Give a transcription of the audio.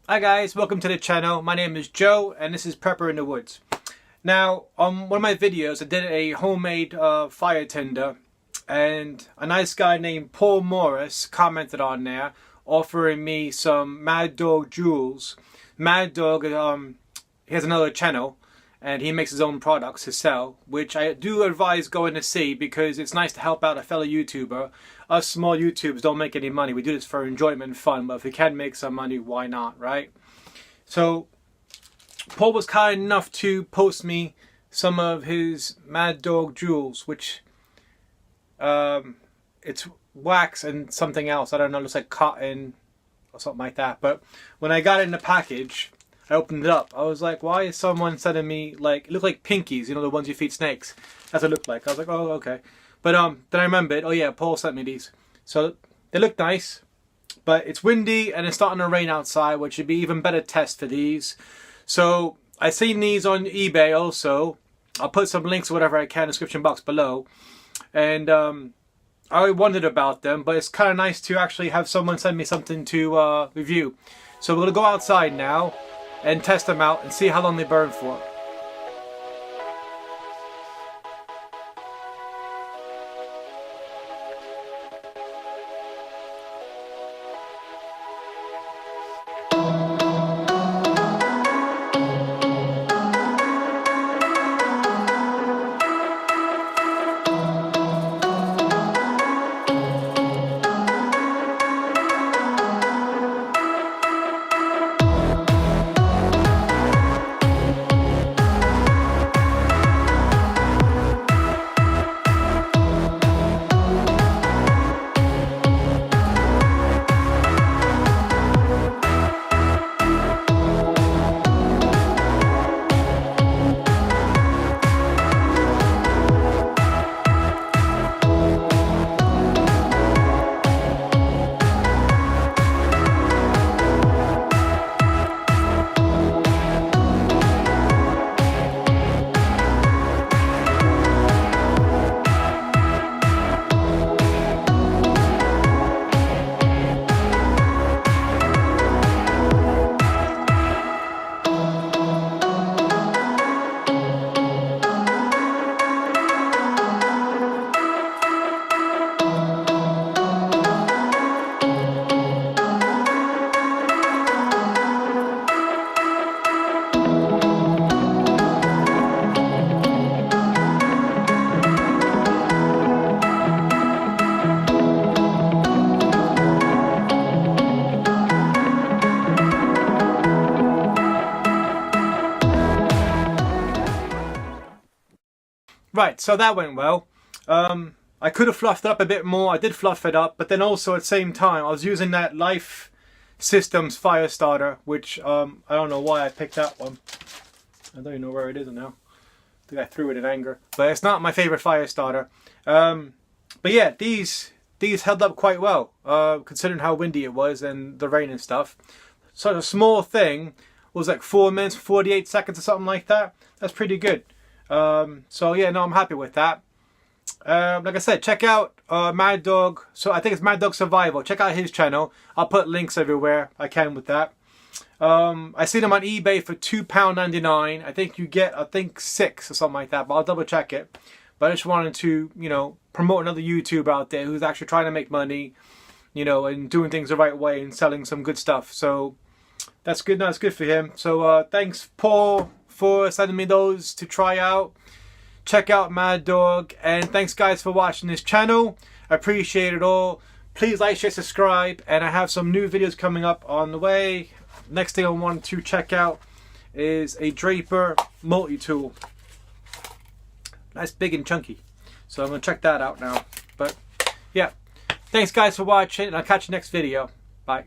Hi guys, welcome to the channel. My name is Joe and this is Prepper in the Woods. Now, on one of my videos I did a homemade fire tinder, and a nice guy named Paul Morris commented on there offering me some Mad Dog jewels. Mad Dog, he has another channel and he makes his own products to sell, which I do advise going to see because it's nice to help out a fellow YouTuber. Us small YouTubers don't make any money. We do this for enjoyment and fun, but if we can make some money, why not, right? So Paul was kind enough to post me some of his Mad Dog jewels, which it's wax and something else. I don't know, it looks like cotton or something like that. But when I got it in the package, I opened it up. I was like, why is someone sending me, like, it looked like pinkies, you know, the ones you feed snakes. That's what it looked like. I was like, oh, okay. But then I remembered, oh yeah, Paul sent me these. So they look nice, but it's windy and it's starting to rain outside, which would be even better test for these. So I seen these on eBay also. I'll put some links or whatever I can in the description box below. And I wondered about them, but it's kind of nice to actually have someone send me something to review. So we're going to go outside now and test them out and see how long they burn for. Right, so that went well. I could have fluffed it up a bit more. I did fluff it up, but then also at the same time I was using that Life Systems fire starter, which I don't know why I picked that one. I don't even know where it is now. I think I threw it in anger, but it's not my favorite fire starter. But yeah, these held up quite well, considering how windy it was and the rain and stuff. So a small thing was like 4 minutes 48 seconds or something like that. That's pretty good. So yeah, no, I'm happy with that. Like I said, check out Mad Dog. So I think it's Mad Dog Survival. Check out his channel. I'll put links everywhere I can with that. I seen them on eBay for £2.99. I think you get, I think 6 or something like that, but I'll double check it. But I just wanted to, you know, promote another YouTuber out there who's actually trying to make money, you know, and doing things the right way and selling some good stuff. So that's good. No, it's good for him. So thanks, Paul, for sending me those to try out. Check out Mad Dog, and thanks guys for watching this channel. I appreciate it all. Please like, share, subscribe, and I have some new videos coming up on the way. Next thing I want to check out is a Draper multi-tool. Nice, big and chunky. So I'm going to check that out now. But yeah, thanks guys for watching, and I'll catch you next video. Bye.